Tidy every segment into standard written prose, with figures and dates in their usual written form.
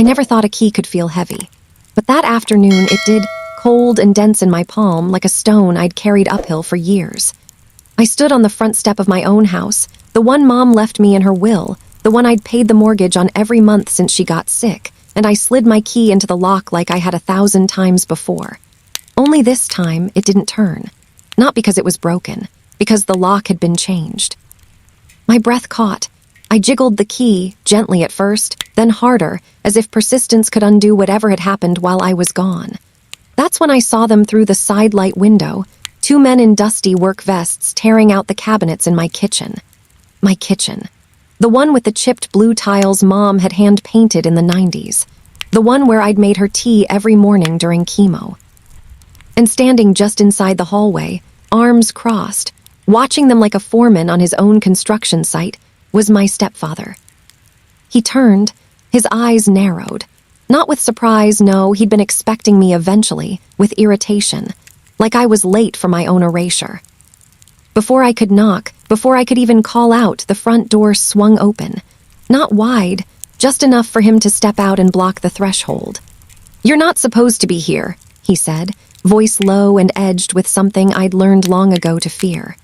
I never thought a key could feel heavy. But that afternoon it did, cold and dense in my palm like a stone I'd carried uphill for years. I stood on the front step of my own house, the one Mom left me in her will, the one I'd paid the mortgage on every month since she got sick, and I slid my key into the lock like I had 1,000 times before. Only this time it didn't turn. Not because it was broken, because the lock had been changed. My breath caught. I jiggled the key, gently at first, then harder, as if persistence could undo whatever had happened while I was gone. That's when I saw them through the side light window, 2 men in dusty work vests tearing out the cabinets in my kitchen. My kitchen. The one with the chipped blue tiles Mom had hand-painted in the 90s. The one where I'd made her tea every morning during chemo. And standing just inside the hallway, arms crossed, watching them like a foreman on his own construction site, was my stepfather. He turned, his eyes narrowed. Not with surprise, no, he'd been expecting me eventually, with irritation, like I was late for my own erasure. Before I could knock, before I could even call out, the front door swung open. Not wide, just enough for him to step out and block the threshold. "You're not supposed to be here," he said, voice low and edged with something I'd learned long ago to fear.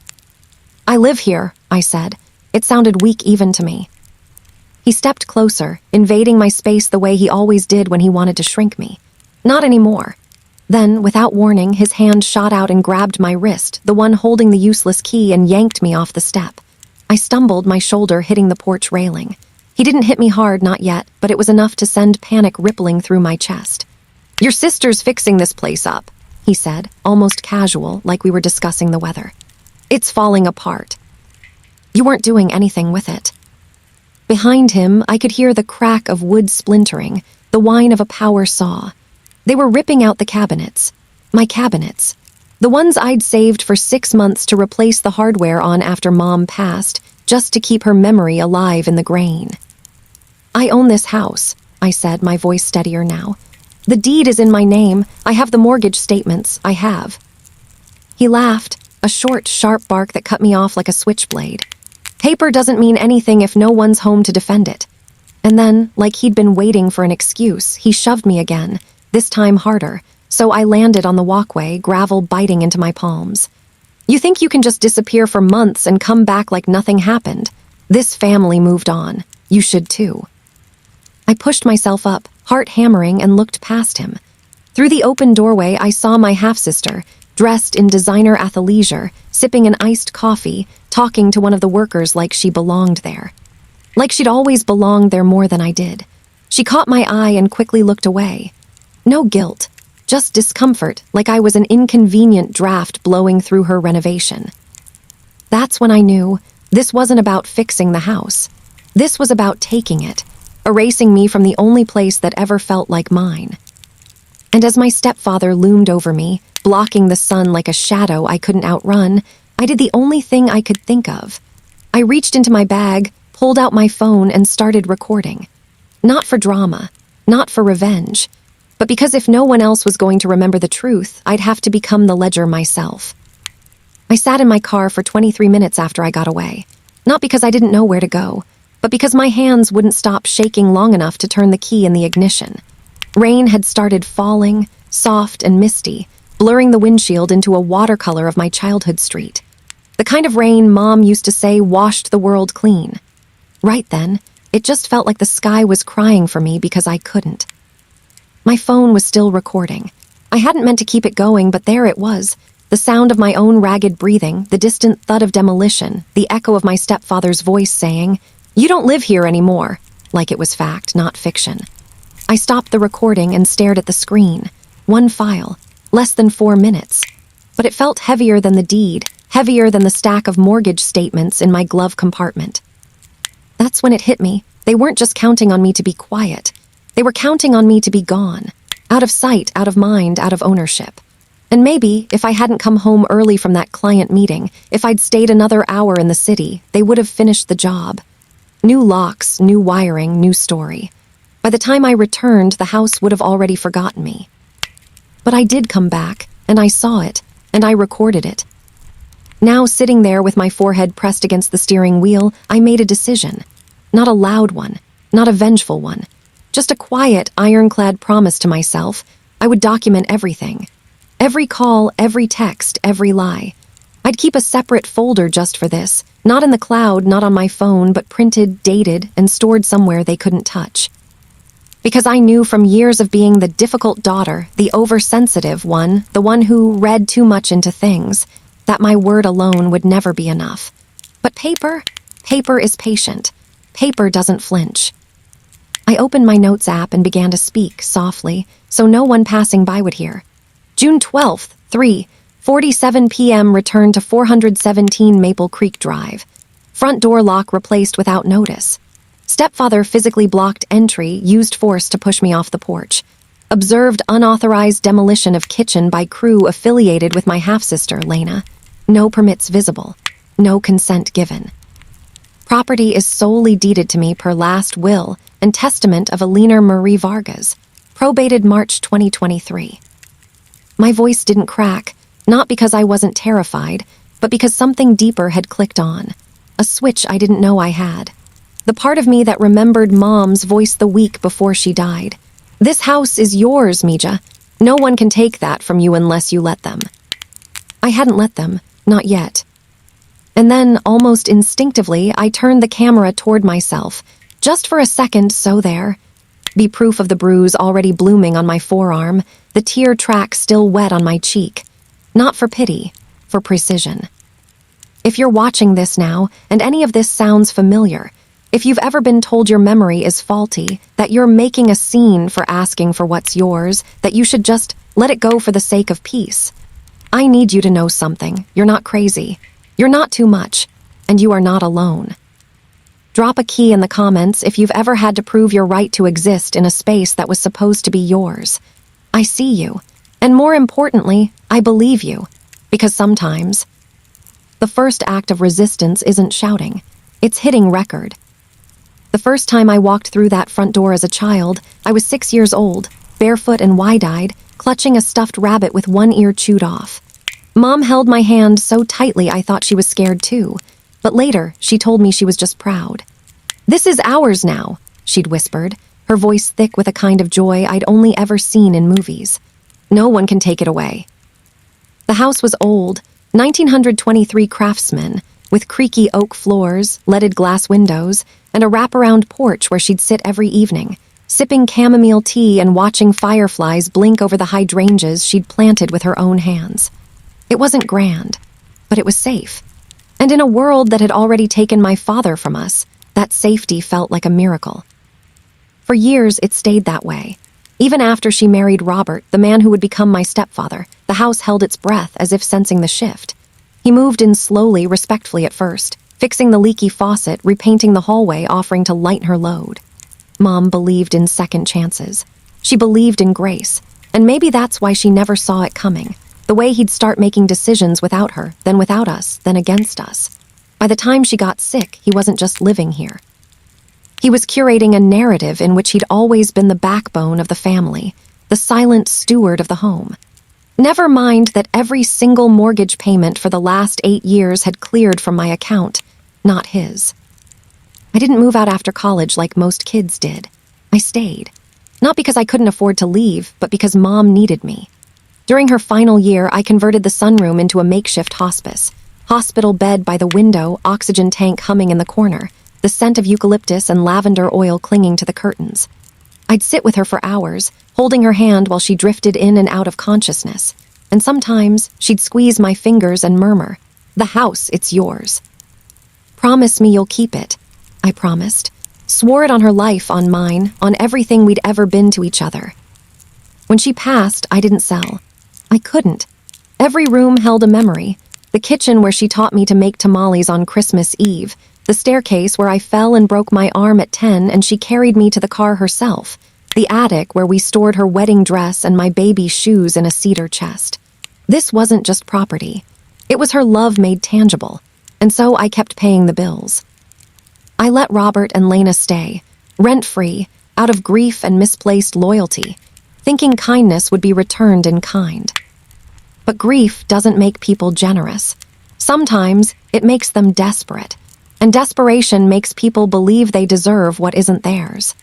"I live here," I said. It sounded weak even to me. He stepped closer, invading my space the way he always did when he wanted to shrink me. Not anymore. Then, without warning, his hand shot out and grabbed my wrist, the one holding the useless key, and yanked me off the step. I stumbled, my shoulder hitting the porch railing. He didn't hit me hard, not yet, but it was enough to send panic rippling through my chest. "Your sister's fixing this place up," he said, almost casual, like we were discussing the weather. "It's falling apart." "You weren't doing anything with it." Behind him, I could hear the crack of wood splintering, the whine of a power saw. They were ripping out the cabinets. My cabinets. The ones I'd saved for 6 months to replace the hardware on after Mom passed, just to keep her memory alive in the grain. "I own this house," I said, my voice steadier now. "The deed is in my name. I have the mortgage statements. I have." He laughed, a short, sharp bark that cut me off like a switchblade. "Paper doesn't mean anything if no one's home to defend it." And then, like he'd been waiting for an excuse, he shoved me again, this time harder, so I landed on the walkway, gravel biting into my palms. "You think you can just disappear for months and come back like nothing happened? This family moved on. You should too." I pushed myself up, heart hammering, and looked past him. Through the open doorway, I saw my half-sister, dressed in designer athleisure, sipping an iced coffee, talking to one of the workers like she belonged there. Like she'd always belonged there more than I did. She caught my eye and quickly looked away. No guilt, just discomfort, like I was an inconvenient draft blowing through her renovation. That's when I knew this wasn't about fixing the house. This was about taking it, erasing me from the only place that ever felt like mine. And as my stepfather loomed over me, blocking the sun like a shadow I couldn't outrun, I did the only thing I could think of. I reached into my bag, pulled out my phone, and started recording. Not for drama, not for revenge, but because if no one else was going to remember the truth, I'd have to become the ledger myself. I sat in my car for 23 minutes after I got away, not because I didn't know where to go, but because my hands wouldn't stop shaking long enough to turn the key in the ignition. Rain had started falling, soft and misty, blurring the windshield into a watercolor of my childhood street. The kind of rain Mom used to say washed the world clean. Right then, it just felt like the sky was crying for me because I couldn't. My phone was still recording. I hadn't meant to keep it going, but there it was. The sound of my own ragged breathing, the distant thud of demolition, the echo of my stepfather's voice saying, "You don't live here anymore," like it was fact, not fiction. I stopped the recording and stared at the screen. One file, less than 4 minutes. But it felt heavier than the deed, heavier than the stack of mortgage statements in my glove compartment. That's when it hit me. They weren't just counting on me to be quiet. They were counting on me to be gone. Out of sight, out of mind, out of ownership. And maybe, if I hadn't come home early from that client meeting, if I'd stayed another hour in the city, they would have finished the job. New locks, new wiring, new story. By the time I returned, the house would have already forgotten me. But I did come back, and I saw it, and I recorded it. Now, sitting there with my forehead pressed against the steering wheel, I made a decision. Not a loud one, not a vengeful one. Just a quiet, ironclad promise to myself. I would document everything. Every call, every text, every lie. I'd keep a separate folder just for this, not in the cloud, not on my phone, but printed, dated, and stored somewhere they couldn't touch. Because I knew from years of being the difficult daughter, the oversensitive one, the one who read too much into things, that my word alone would never be enough. But paper is patient. Paper doesn't flinch. I opened my notes app and began to speak softly, so no one passing by would hear. June 12th, 3:47 p.m. Return to 417 Maple Creek Drive. Front door lock replaced without notice. Stepfather physically blocked entry, used force to push me off the porch. Observed unauthorized demolition of kitchen by crew affiliated with my half-sister, Lena. No permits visible. No consent given. Property is solely deeded to me per last will and testament of Alina Marie Vargas, probated March 2023. My voice didn't crack, not because I wasn't terrified, but because something deeper had clicked on. A switch I didn't know I had. The part of me that remembered Mom's voice the week before she died. This house is yours, Mija. No one can take that from you unless you let them. I hadn't let them, not yet. And then, almost instinctively, I turned the camera toward myself, just for a second, so there. Be proof of the bruise already blooming on my forearm, the tear track still wet on my cheek. Not for pity, for precision. If you're watching this now, and any of this sounds familiar, if you've ever been told your memory is faulty, that you're making a scene for asking for what's yours, that you should just let it go for the sake of peace, I need you to know something. You're not crazy. You're not too much, and you are not alone. Drop a key in the comments if you've ever had to prove your right to exist in a space that was supposed to be yours. I see you, and more importantly, I believe you, because sometimes the first act of resistance isn't shouting, it's hitting record. The first time I walked through that front door as a child, I was 6 years old, barefoot and wide-eyed, clutching a stuffed rabbit with one ear chewed off. Mom held my hand so tightly I thought she was scared too, but later she told me she was just proud. "This is ours now," she'd whispered, her voice thick with a kind of joy I'd only ever seen in movies. "No one can take it away." The house was old, 1923 craftsman, with creaky oak floors, leaded glass windows, and a wraparound porch where she'd sit every evening, sipping chamomile tea and watching fireflies blink over the hydrangeas she'd planted with her own hands. It wasn't grand, but it was safe. And in a world that had already taken my father from us, that safety felt like a miracle. For years, it stayed that way. Even after she married Robert, the man who would become my stepfather, the house held its breath as if sensing the shift. He moved in slowly, respectfully at first, fixing the leaky faucet, repainting the hallway, offering to lighten her load. Mom believed in second chances. She believed in grace, and maybe that's why she never saw it coming. The way he'd start making decisions without her, then without us, then against us. By the time she got sick, he wasn't just living here. He was curating a narrative in which he'd always been the backbone of the family, the silent steward of the home. Never mind that every single mortgage payment for the last 8 years had cleared from my account, not his. I didn't move out after college like most kids did. I stayed. Not because I couldn't afford to leave, but because Mom needed me. During her final year, I converted the sunroom into a makeshift hospice. Hospital bed by the window, oxygen tank humming in the corner, the scent of eucalyptus and lavender oil clinging to the curtains. I'd sit with her for hours, holding her hand while she drifted in and out of consciousness. And sometimes, she'd squeeze my fingers and murmur, "The house, it's yours." "Promise me you'll keep it," I promised. Swore it on her life, on mine, on everything we'd ever been to each other. When she passed, I didn't sell. I couldn't. Every room held a memory. The kitchen where she taught me to make tamales on Christmas Eve, the staircase where I fell and broke my arm at 10 and she carried me to the car herself, the attic where we stored her wedding dress and my baby's shoes in a cedar chest. This wasn't just property. It was her love made tangible, and so I kept paying the bills. I let Robert and Lena stay, rent-free, out of grief and misplaced loyalty, thinking kindness would be returned in kind. But grief doesn't make people generous. Sometimes it makes them desperate, and desperation makes people believe they deserve what isn't theirs.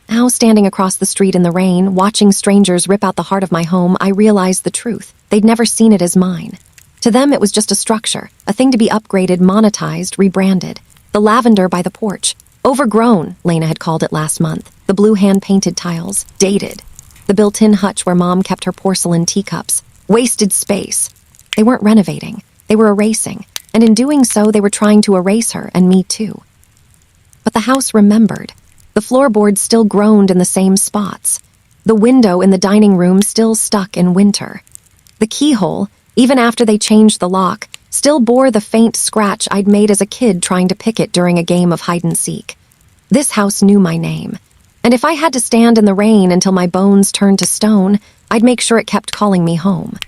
Now, standing across the street in the rain, watching strangers rip out the heart of my home, I realized the truth. They'd never seen it as mine. To them, it was just a structure, a thing to be upgraded, monetized, rebranded. The lavender by the porch. Overgrown, Lena had called it last month. The blue hand-painted tiles. Dated. The built-in hutch where Mom kept her porcelain teacups. Wasted space. They weren't renovating. They were erasing. And in doing so, they were trying to erase her, and me too. But the house remembered. The floorboards still groaned in the same spots. The window in the dining room still stuck in winter. The keyhole, even after they changed the lock, still bore the faint scratch I'd made as a kid trying to pick it during a game of hide-and-seek. This house knew my name. And if I had to stand in the rain until my bones turned to stone, I'd make sure it kept calling me home.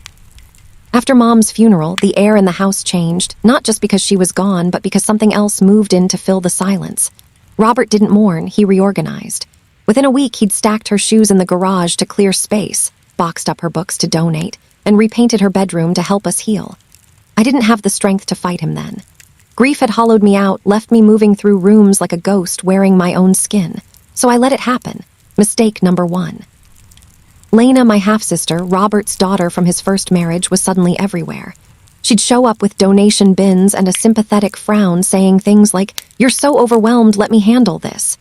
After Mom's funeral, the air in the house changed, not just because she was gone, but because something else moved in to fill the silence. Robert didn't mourn, he reorganized. Within a week, he'd stacked her shoes in the garage to clear space, boxed up her books to donate, and repainted her bedroom to help us heal. I didn't have the strength to fight him then. Grief had hollowed me out, left me moving through rooms like a ghost wearing my own skin. So I let it happen. Mistake number 1. Lena, my half-sister, Robert's daughter from his first marriage, was suddenly everywhere. She'd show up with donation bins and a sympathetic frown saying things like, "You're so overwhelmed, let me handle this."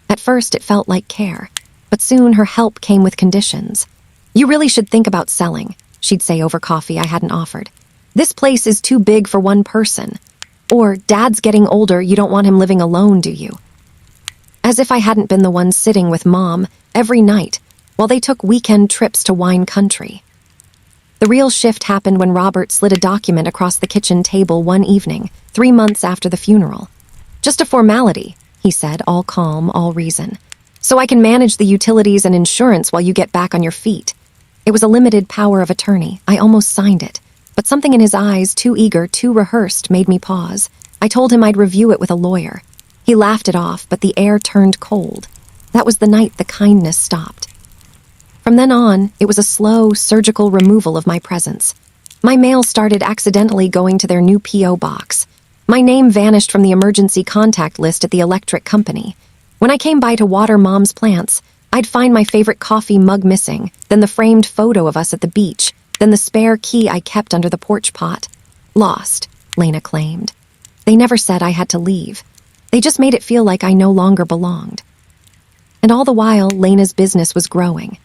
At first, it felt like care, but soon her help came with conditions. "You really should think about selling," she'd say over coffee I hadn't offered. "This place is too big for one person." Or, "Dad's getting older, you don't want him living alone, do you?" As if I hadn't been the one sitting with Mom every night while they took weekend trips to wine country. The real shift happened when Robert slid a document across the kitchen table one evening, 3 months after the funeral. "Just a formality," he said, all calm, all reason. "So I can manage the utilities and insurance while you get back on your feet." It was a limited power of attorney. I almost signed it. But something in his eyes, too eager, too rehearsed, made me pause. I told him I'd review it with a lawyer. He laughed it off, but the air turned cold. That was the night the kindness stopped. From then on, it was a slow, surgical removal of my presence. My mail started accidentally going to their new P.O. box. My name vanished from the emergency contact list at the electric company. When I came by to water Mom's plants, I'd find my favorite coffee mug missing, then the framed photo of us at the beach, then the spare key I kept under the porch pot. Lost, Lena claimed. They never said I had to leave. They just made it feel like I no longer belonged. And all the while, Lena's business was growing.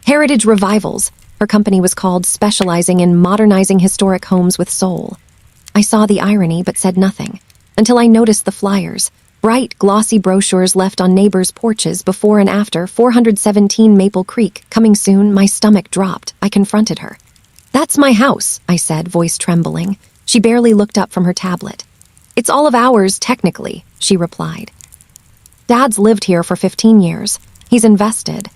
Heritage Revivals, her company was called, specializing in modernizing historic homes with soul. I saw the irony but said nothing, until I noticed the flyers, bright, glossy brochures left on neighbors' porches before and after 417 Maple Creek. Coming soon. My stomach dropped. I confronted her. "That's my house," I said, voice trembling. She barely looked up from her tablet. "It's all of ours, technically," she replied. "Dad's lived here for 15 years. He's invested."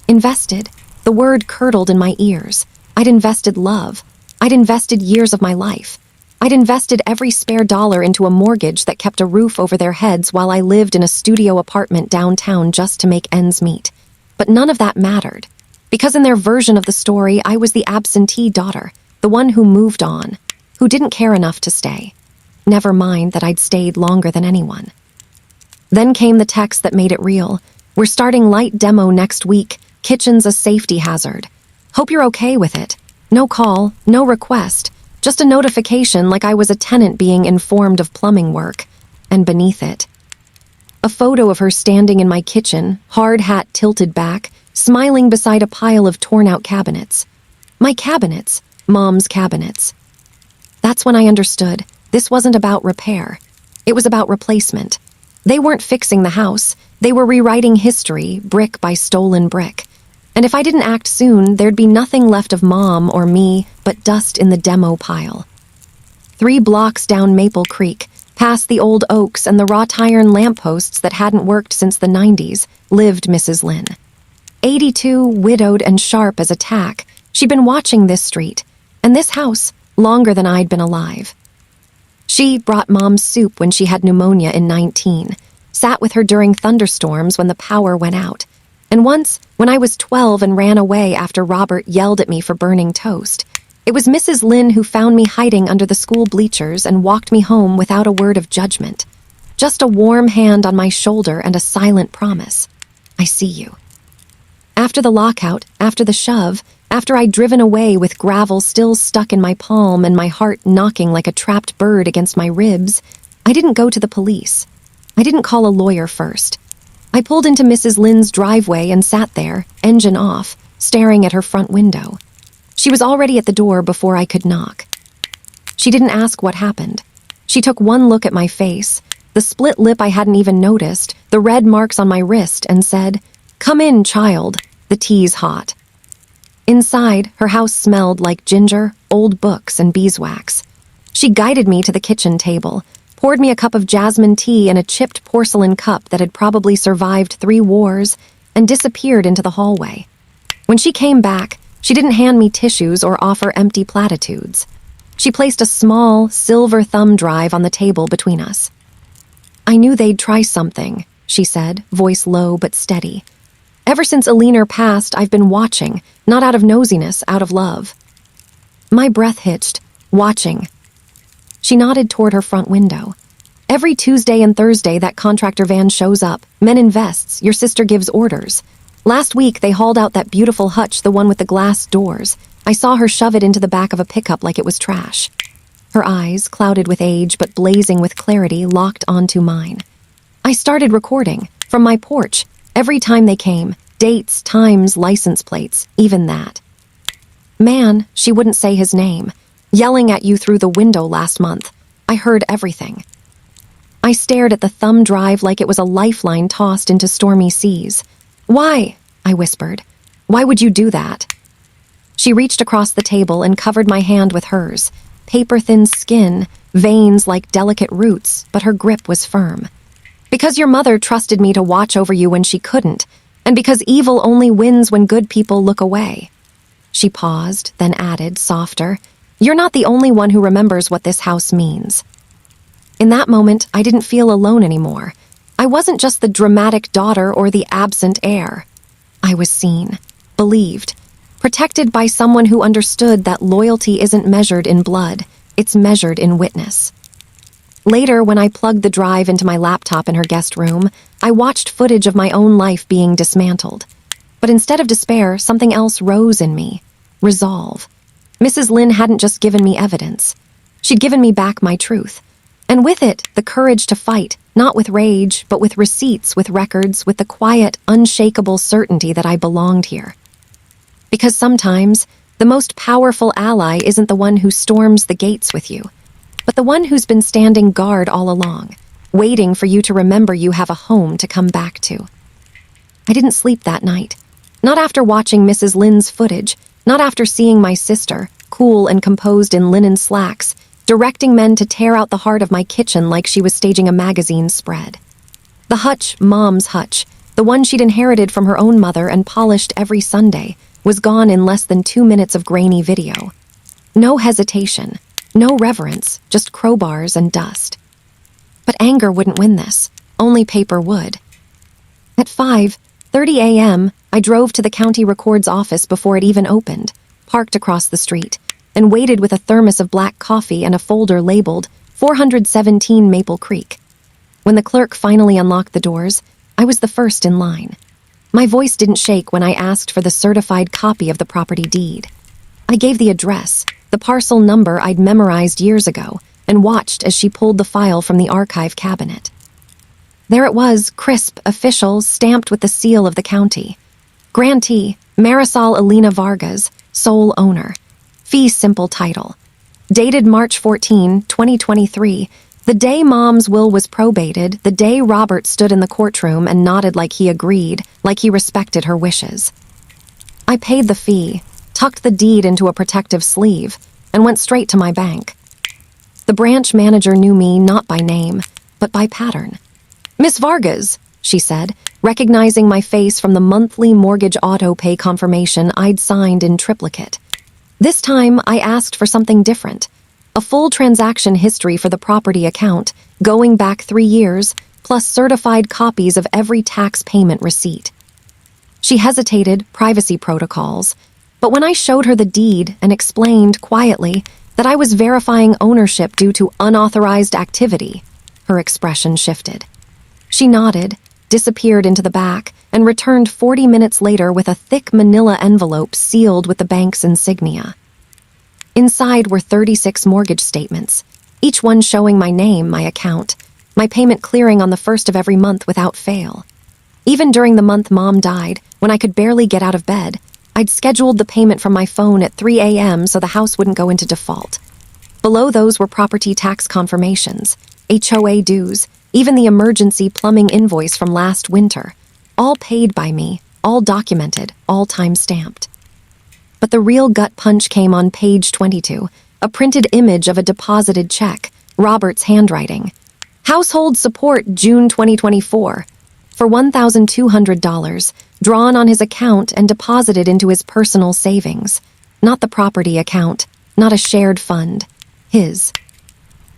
Invested? The word curdled in my ears. I'd invested love. I'd invested years of my life. I'd invested every spare dollar into a mortgage that kept a roof over their heads while I lived in a studio apartment downtown just to make ends meet. But none of that mattered. Because in their version of the story, I was the absentee daughter, the one who moved on, who didn't care enough to stay. Never mind that I'd stayed longer than anyone. Then came the text that made it real. "We're starting light demo next week. Kitchen's a safety hazard. Hope you're okay with it. No call, no request, just a notification like I was a tenant being informed of plumbing work." And beneath it, a photo of her standing in my kitchen, hard hat tilted back, smiling beside a pile of torn-out cabinets. My cabinets, Mom's cabinets. That's when I understood. This wasn't about repair. It was about replacement. They weren't fixing the house. They were rewriting history, brick by stolen brick. And if I didn't act soon, there'd be nothing left of Mom or me but dust in the demo pile. 3 blocks down Maple Creek, past the old oaks and the wrought iron lampposts that hadn't worked since the 90s, lived Mrs. Lynn. 82, widowed and sharp as a tack, she'd been watching this street, and this house, longer than I'd been alive. She brought Mom's soup when she had pneumonia in 19, sat with her during thunderstorms when the power went out, and once, when I was 12 and ran away after Robert yelled at me for burning toast, it was Mrs. Lynn who found me hiding under the school bleachers and walked me home without a word of judgment. Just a warm hand on my shoulder and a silent promise. I see you. After the lockout, after the shove, after I'd driven away with gravel still stuck in my palm and my heart knocking like a trapped bird against my ribs, I didn't go to the police. I didn't call a lawyer first. I pulled into Mrs. Lynn's driveway and sat there, engine off, staring at her front window. She was already at the door before I could knock. She didn't ask what happened. She took one look at my face, the split lip I hadn't even noticed, the red marks on my wrist, and said, "Come in, child. The tea's hot." Inside, her house smelled like ginger, old books, and beeswax. She guided me to the kitchen table, poured me a cup of jasmine tea in a chipped porcelain cup that had probably survived 3 wars, and disappeared into the hallway. When she came back, she didn't hand me tissues or offer empty platitudes. She placed a small, silver thumb drive on the table between us. "I knew they'd try something," she said, voice low but steady. "Ever since Alina passed, I've been watching, not out of nosiness, out of love." My breath hitched, watching. She nodded toward her front window. "Every Tuesday and Thursday that contractor van shows up, men in vests, your sister gives orders. Last week they hauled out that beautiful hutch, the one with the glass doors. I saw her shove it into the back of a pickup like it was trash." Her eyes, clouded with age but blazing with clarity, locked onto mine. I started recording, from my porch, every time they came, dates, times, license plates, even that. "Man," she wouldn't say his name, "yelling at you through the window last month. I heard everything." I stared at the thumb drive like it was a lifeline tossed into stormy seas. "Why?" I whispered. "Why would you do that?" She reached across the table and covered my hand with hers. Paper-thin skin, veins like delicate roots, but her grip was firm. "Because your mother trusted me to watch over you when she couldn't, and because evil only wins when good people look away." She paused, then added, softer, "You're not the only one who remembers what this house means." In that moment, I didn't feel alone anymore. I wasn't just the dramatic daughter or the absent heir. I was seen, believed, protected by someone who understood that loyalty isn't measured in blood, it's measured in witness. Later, when I plugged the drive into my laptop in her guest room, I watched footage of my own life being dismantled. But instead of despair, something else rose in me. Resolve. Mrs. Lynn hadn't just given me evidence. She'd given me back my truth. And with it, the courage to fight, not with rage, but with receipts, with records, with the quiet, unshakable certainty that I belonged here. Because sometimes, the most powerful ally isn't the one who storms the gates with you, but the one who's been standing guard all along, waiting for you to remember you have a home to come back to. I didn't sleep that night. Not after watching Mrs. Lynn's footage, not after seeing my sister, cool and composed in linen slacks, directing men to tear out the heart of my kitchen like she was staging a magazine spread. The hutch, Mom's hutch, the one she'd inherited from her own mother and polished every Sunday, was gone in less than 2 minutes of grainy video. No hesitation, no reverence, just crowbars and dust. But anger wouldn't win this. Only paper would. At 5:30 a.m., I drove to the county records office before it even opened, parked across the street, and waited with a thermos of black coffee and a folder labeled 417 Maple Creek. When the clerk finally unlocked the doors, I was the first in line. My voice didn't shake when I asked for the certified copy of the property deed. I gave the address, the parcel number I'd memorized years ago, and watched as she pulled the file from the archive cabinet. There it was, crisp, official, stamped with the seal of the county. Grantee, Marisol Alina Vargas, sole owner. Fee simple title. Dated March 14, 2023, the day Mom's will was probated, the day Robert stood in the courtroom and nodded like he agreed, like he respected her wishes. I paid the fee, tucked the deed into a protective sleeve, and went straight to my bank. The branch manager knew me not by name, but by pattern. "Miss Vargas," she said, recognizing my face from the monthly mortgage auto-pay confirmation I'd signed in triplicate. This time, I asked for something different. A full transaction history for the property account, going back 3 years, plus certified copies of every tax payment receipt. She hesitated, privacy protocols, but when I showed her the deed and explained quietly that I was verifying ownership due to unauthorized activity, her expression shifted. She nodded, disappeared into the back, and returned 40 minutes later with a thick manila envelope sealed with the bank's insignia. Inside were 36 mortgage statements, each one showing my name, my account, my payment clearing on the first of every month without fail. Even during the month Mom died, when I could barely get out of bed, I'd scheduled the payment from my phone at 3 a.m. so the house wouldn't go into default. Below those were property tax confirmations, HOA dues, even the emergency plumbing invoice from last winter, all paid by me, all documented, all time-stamped. But the real gut punch came on page 22, a printed image of a deposited check, Robert's handwriting. Household support, June 2024, for $1,200, drawn on his account and deposited into his personal savings. Not the property account, not a shared fund. His.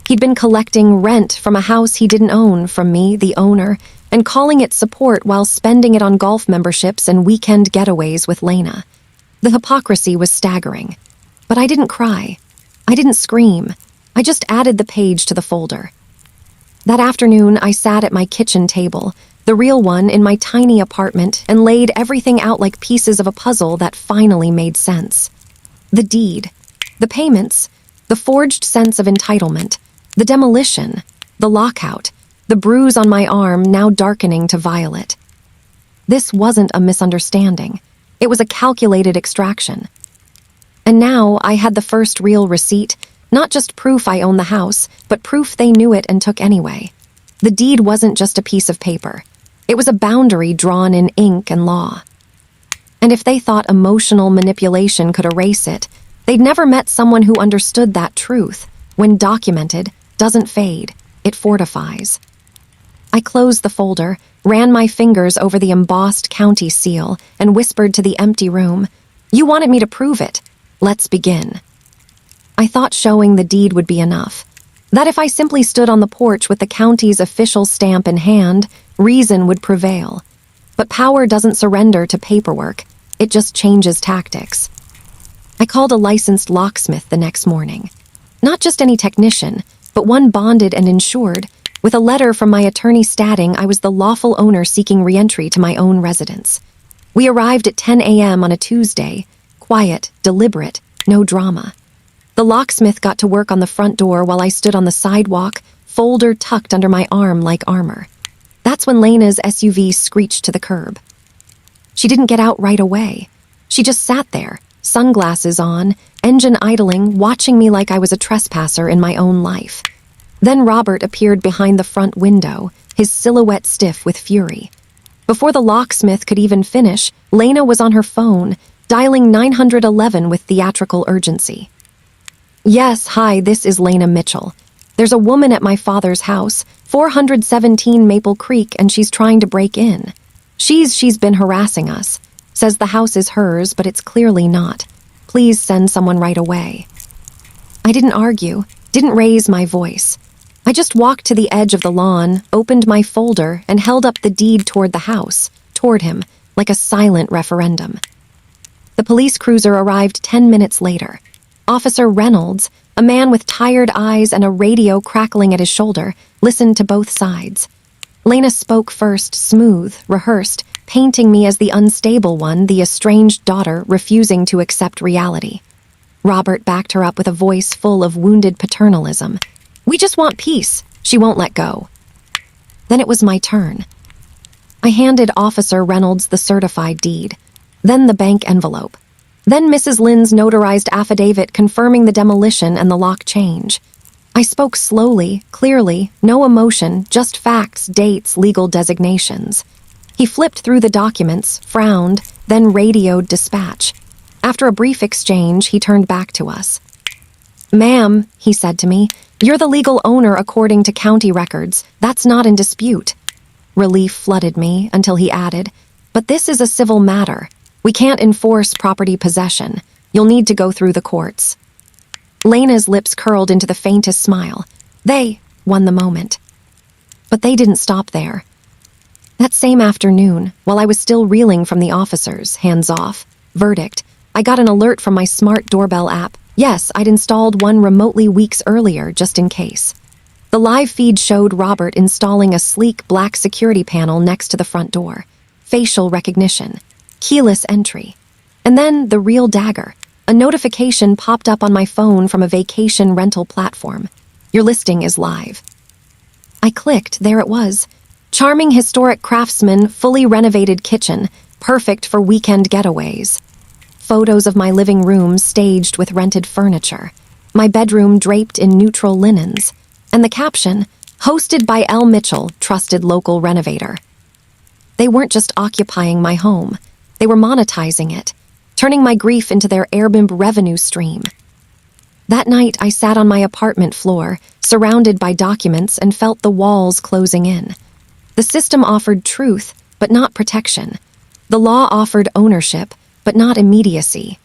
He'd been collecting rent from a house he didn't own from me, the owner, and calling it support while spending it on golf memberships and weekend getaways with Lena. The hypocrisy was staggering. But I didn't cry. I didn't scream. I just added the page to the folder. That afternoon, I sat at my kitchen table, the real one in my tiny apartment, and laid everything out like pieces of a puzzle that finally made sense. The deed, the payments, the forged sense of entitlement, the demolition, the lockout, the bruise on my arm now darkening to violet. This wasn't a misunderstanding. It was a calculated extraction. And now I had the first real receipt, not just proof I owned the house, but proof they knew it and took anyway. The deed wasn't just a piece of paper. It was a boundary drawn in ink and law. And if they thought emotional manipulation could erase it, they'd never met someone who understood that truth. When documented, doesn't fade, it fortifies. I closed the folder, ran my fingers over the embossed county seal, and whispered to the empty room, "You wanted me to prove it. Let's begin." I thought showing the deed would be enough. That if I simply stood on the porch with the county's official stamp in hand, reason would prevail. But power doesn't surrender to paperwork, it just changes tactics. I called a licensed locksmith the next morning. Not just any technician, but one bonded and insured. With a letter from my attorney stating I was the lawful owner seeking re-entry to my own residence. We arrived at 10 a.m. on a Tuesday, quiet, deliberate, no drama. The locksmith got to work on the front door while I stood on the sidewalk, folder tucked under my arm like armor. That's when Lena's SUV screeched to the curb. She didn't get out right away. She just sat there, sunglasses on, engine idling, watching me like I was a trespasser in my own life. Then Robert appeared behind the front window, his silhouette stiff with fury. Before the locksmith could even finish, Lena was on her phone, dialing 911 with theatrical urgency. "Yes, hi, this is Lena Mitchell. There's a woman at my father's house, 417 Maple Creek, and she's trying to break in. She's been harassing us. Says the house is hers, but it's clearly not. Please send someone right away." I didn't argue, didn't raise my voice. I just walked to the edge of the lawn, opened my folder, and held up the deed toward the house, toward him, like a silent referendum. The police cruiser arrived 10 minutes later. Officer Reynolds, a man with tired eyes and a radio crackling at his shoulder, listened to both sides. Lena spoke first, smooth, rehearsed, painting me as the unstable one, the estranged daughter refusing to accept reality. Robert backed her up with a voice full of wounded paternalism. "We just want peace. She won't let go." Then it was my turn. I handed Officer Reynolds the certified deed, then the bank envelope. Then Mrs. Lynn's notarized affidavit confirming the demolition and the lock change. I spoke slowly, clearly, no emotion, just facts, dates, legal designations. He flipped through the documents, frowned, then radioed dispatch. After a brief exchange, he turned back to us. "Ma'am," he said to me, "you're the legal owner according to county records. That's not in dispute." Relief flooded me until he added, "But this is a civil matter. We can't enforce property possession. You'll need to go through the courts." Lena's lips curled into the faintest smile. They won the moment. But they didn't stop there. That same afternoon, while I was still reeling from the officers, hands-off, verdict, I got an alert from my smart doorbell app. Yes, I'd installed one remotely weeks earlier, just in case. The live feed showed Robert installing a sleek black security panel next to the front door. facial recognition, keyless entry. And then the real dagger. A notification popped up on my phone from a vacation rental platform. Your listing is live. I clicked, there it was. Charming historic craftsman, fully renovated kitchen, perfect for weekend getaways. Photos of my living room staged with rented furniture, my bedroom draped in neutral linens, and the caption, hosted by L. Mitchell, trusted local renovator. They weren't just occupying my home, they were monetizing it, turning my grief into their Airbnb revenue stream. That night, I sat on my apartment floor, surrounded by documents, and felt the walls closing in. The system offered truth, but not protection. The law offered ownership, but not immediacy.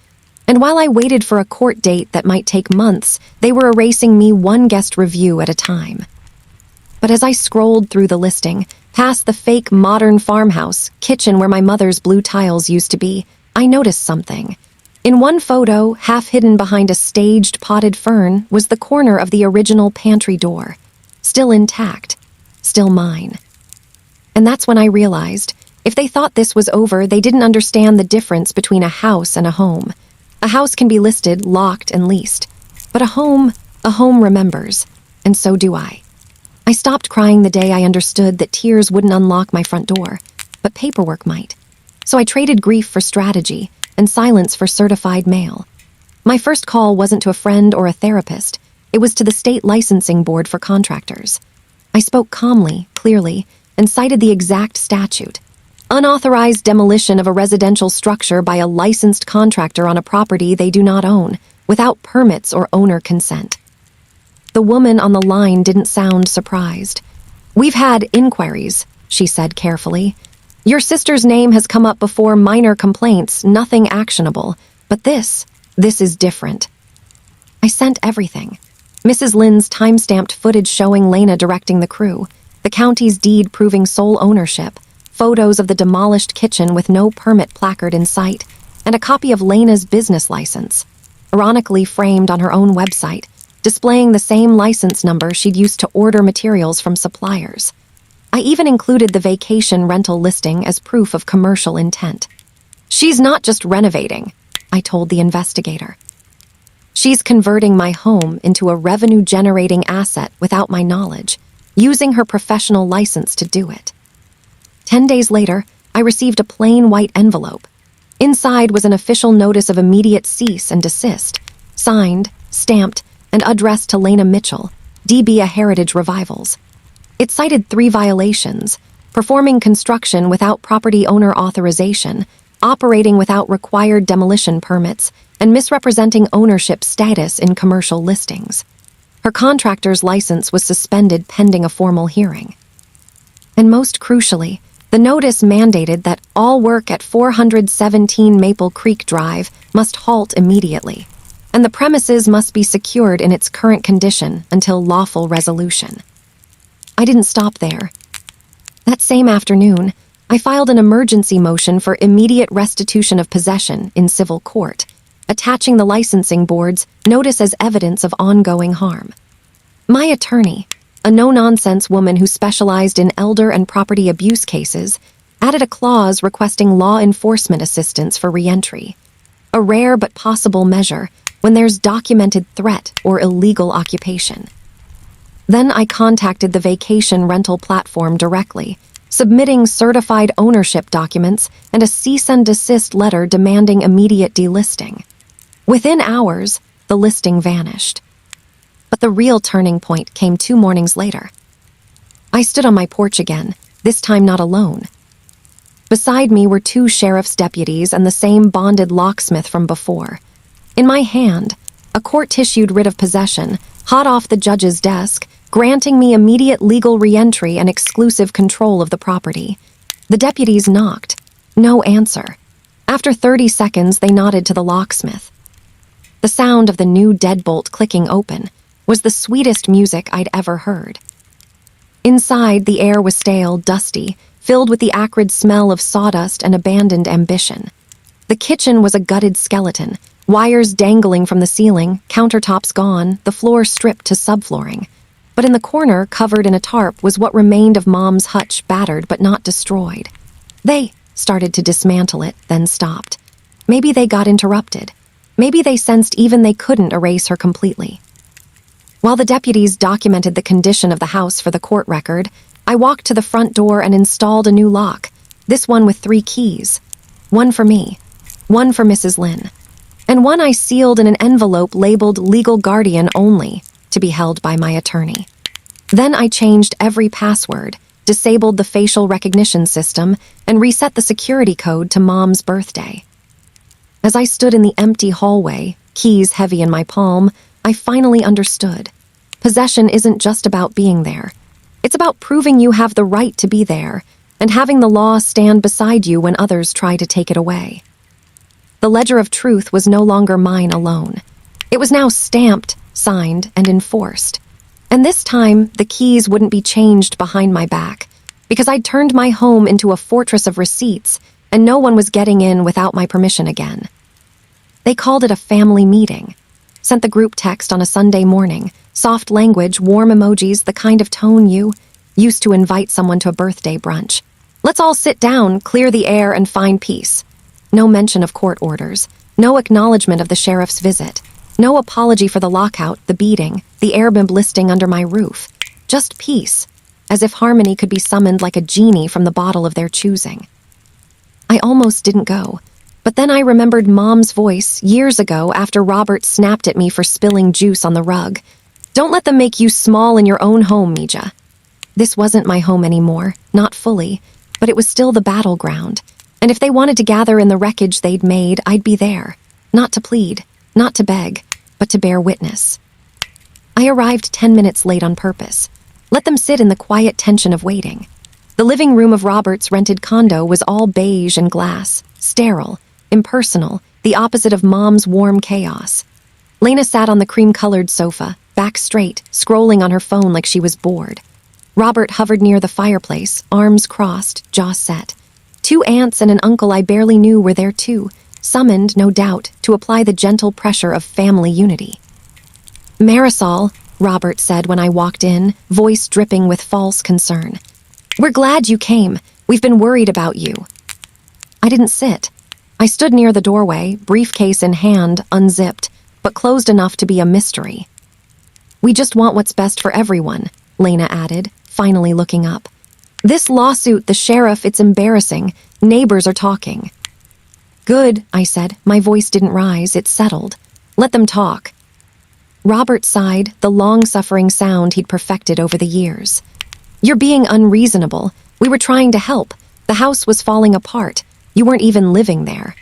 And while I waited for a court date that might take months, they were erasing me one guest review at a time. But as I scrolled through the listing, past the fake modern farmhouse kitchen where my mother's blue tiles used to be, I noticed something. In one photo, half hidden behind a staged potted fern, was the corner of the original pantry door. Still intact. Still mine. And that's when I realized, if they thought this was over, they didn't understand the difference between a house and a home. A house can be listed, locked, and leased. But a home remembers. And so do I. I stopped crying the day I understood that tears wouldn't unlock my front door, but paperwork might. So I traded grief for strategy, and silence for certified mail. My first call wasn't to a friend or a therapist. It was to the state licensing board for contractors. I spoke calmly, clearly, and cited the exact statute. Unauthorized demolition of a residential structure by a licensed contractor on a property they do not own, without permits or owner consent. The woman on the line didn't sound surprised. "We've had inquiries," she said carefully. "Your sister's name has come up before minor complaints, nothing actionable. But this is different." I sent everything. Mrs. Lynn's time-stamped footage showing Lena directing the crew, the county's deed proving sole ownership, photos of the demolished kitchen with no permit placard in sight, and a copy of Lena's business license, ironically framed on her own website, displaying the same license number she'd used to order materials from suppliers. I even included the vacation rental listing as proof of commercial intent. "She's not just renovating," I told the investigator. "She's converting my home into a revenue-generating asset without my knowledge, using her professional license to do it." 10 days later, I received a plain white envelope. Inside was an official notice of immediate cease and desist, signed, stamped, and addressed to Lena Mitchell, DB Heritage Revivals. It cited 3 violations: performing construction without property owner authorization, operating without required demolition permits, and misrepresenting ownership status in commercial listings. Her contractor's license was suspended pending a formal hearing. And most crucially, the notice mandated that all work at 417 Maple Creek Drive must halt immediately, and the premises must be secured in its current condition until lawful resolution. I didn't stop there. That same afternoon, I filed an emergency motion for immediate restitution of possession in civil court, attaching the licensing board's notice as evidence of ongoing harm. My attorney, a no-nonsense woman who specialized in elder and property abuse cases, added a clause requesting law enforcement assistance for re-entry, a rare but possible measure when there's documented threat or illegal occupation. Then I contacted the vacation rental platform directly, submitting certified ownership documents and a cease and desist letter demanding immediate delisting. Within hours, the listing vanished. But the real turning point came 2 mornings later. I stood on my porch again, this time not alone. Beside me were 2 sheriff's deputies and the same bonded locksmith from before. In my hand, a court-issued writ of possession, hot off the judge's desk, granting me immediate legal re-entry and exclusive control of the property. The deputies knocked. No answer. After 30 seconds, they nodded to the locksmith. The sound of the new deadbolt clicking open was the sweetest music I'd ever heard. Inside, the air was stale, dusty, filled with the acrid smell of sawdust and abandoned ambition. The kitchen was a gutted skeleton, wires dangling from the ceiling, countertops gone, the floor stripped to subflooring. But in the corner, covered in a tarp, was what remained of Mom's hutch, battered but not destroyed. "They started to dismantle it, then stopped. Maybe they got interrupted. Maybe they sensed even they couldn't erase her completely. While the deputies documented the condition of the house for the court record, I walked to the front door and installed a new lock, this one with 3 keys. One for me, one for Mrs. Lynn, and one I sealed in an envelope labeled Legal Guardian Only, to be held by my attorney. Then I changed every password, disabled the facial recognition system, and reset the security code to Mom's birthday. As I stood in the empty hallway, keys heavy in my palm, I finally understood. Possession isn't just about being there. It's about proving you have the right to be there, and having the law stand beside you when others try to take it away. The ledger of truth was no longer mine alone. It was now stamped, signed, and enforced. And this time, the keys wouldn't be changed behind my back, because I'd turned my home into a fortress of receipts, and no one was getting in without my permission again. They called it a family meeting. Sent the group text on a Sunday morning, soft language, warm emojis, the kind of tone you used to invite someone to a birthday brunch. Let's all sit down, clear the air, and find peace. No mention of court orders, no acknowledgement of the sheriff's visit, no apology for the lockout, the beating, the airbib listing under my roof. Just peace, as if harmony could be summoned like a genie from the bottle of their choosing. I almost didn't go, but then I remembered Mom's voice years ago after Robert snapped at me for spilling juice on the rug. Don't let them make you small in your own home, Mija. This wasn't my home anymore, not fully, but it was still the battleground. And if they wanted to gather in the wreckage they'd made, I'd be there. Not to plead, not to beg, but to bear witness. I arrived 10 minutes late on purpose. Let them sit in the quiet tension of waiting. The living room of Robert's rented condo was all beige and glass, sterile, impersonal, the opposite of Mom's warm chaos. Lena sat on the cream-colored sofa, back straight, scrolling on her phone like she was bored. Robert hovered near the fireplace, arms crossed, jaw set. 2 aunts and an uncle I barely knew were there too, summoned, no doubt, to apply the gentle pressure of family unity. Marisol, Robert said when I walked in, voice dripping with false concern. We're glad you came. We've been worried about you. I didn't sit. I stood near the doorway, briefcase in hand, unzipped, but closed enough to be a mystery. We just want what's best for everyone, Lena added, finally looking up. This lawsuit, the sheriff, it's embarrassing. Neighbors are talking. Good, I said. My voice didn't rise, it settled. Let them talk. Robert sighed, the long-suffering sound he'd perfected over the years. You're being unreasonable. We were trying to help. The house was falling apart. You weren't even living there.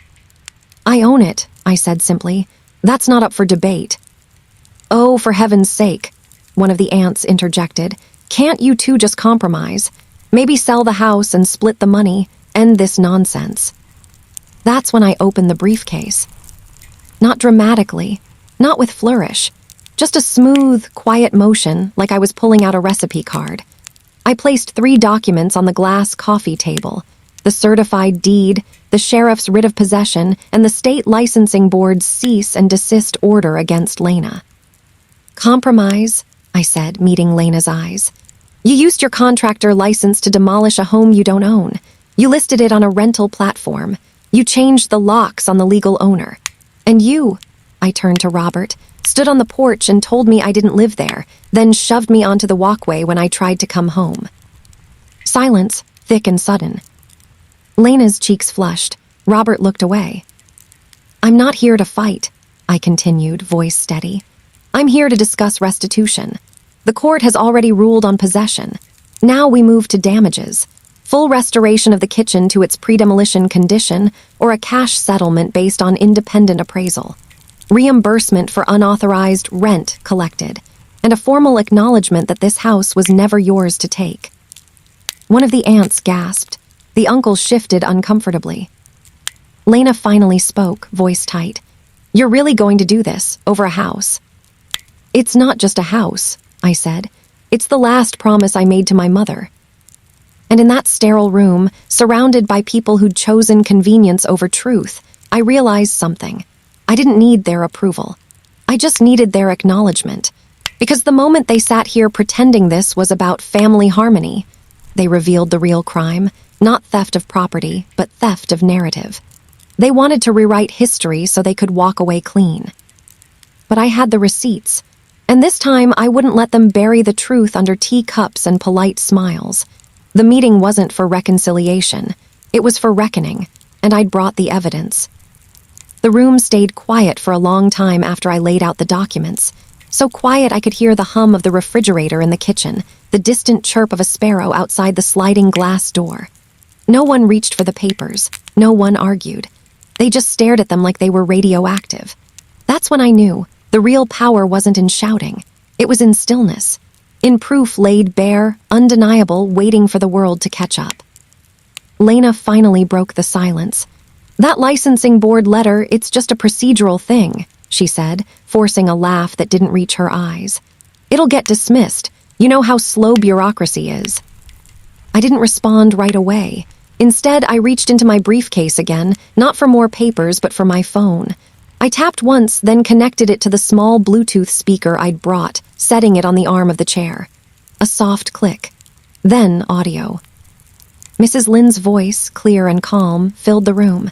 I own it, I said simply. That's not up for debate. Oh, for heaven's sake, one of the aunts interjected. Can't you two just compromise? Maybe sell the house and split the money, end this nonsense. That's when I opened the briefcase. Not dramatically, not with flourish, just a smooth, quiet motion like I was pulling out a recipe card. I placed 3 documents on the glass coffee table, the certified deed, the sheriff's writ of possession, and the state licensing board's cease and desist order against Lena. Compromise, I said, meeting Lena's eyes. You used your contractor license to demolish a home you don't own. You listed it on a rental platform. You changed the locks on the legal owner. And you, I turned to Robert, stood on the porch and told me I didn't live there, then shoved me onto the walkway when I tried to come home. Silence, thick and sudden. Lena's cheeks flushed. Robert looked away. I'm not here to fight, I continued, voice steady. I'm here to discuss restitution. The court has already ruled on possession. Now we move to damages. Full restoration of the kitchen to its pre-demolition condition, or a cash settlement based on independent appraisal. Reimbursement for unauthorized rent collected, and a formal acknowledgement that this house was never yours to take. One of the aunts gasped. The uncle shifted uncomfortably. Lena finally spoke, voice tight. You're really going to do this, over a house? It's not just a house, I said. It's the last promise I made to my mother. And in that sterile room, surrounded by people who'd chosen convenience over truth, I realized something. I didn't need their approval. I just needed their acknowledgement. Because the moment they sat here pretending this was about family harmony, they revealed the real crime, Not theft of property, but theft of narrative. They wanted to rewrite history so they could walk away clean. But I had the receipts, and this time I wouldn't let them bury the truth under teacups and polite smiles. The meeting wasn't for reconciliation. It was for reckoning, and I'd brought the evidence. The room stayed quiet for a long time after I laid out the documents. So quiet I could hear the hum of the refrigerator in the kitchen, the distant chirp of a sparrow outside the sliding glass door. No one reached for the papers. No one argued. They just stared at them like they were radioactive. That's when I knew the real power wasn't in shouting. It was in stillness, in proof laid bare, undeniable, waiting for the world to catch up. Lena finally broke the silence. "That licensing board letter, it's just a procedural thing," she said, forcing a laugh that didn't reach her eyes. "It'll get dismissed. You know how slow bureaucracy is." I didn't respond right away. Instead, I reached into my briefcase again, not for more papers, but for my phone. I tapped once, then connected it to the small Bluetooth speaker I'd brought, setting it on the arm of the chair. A soft click. Then audio. Mrs. Lynn's voice, clear and calm, filled the room.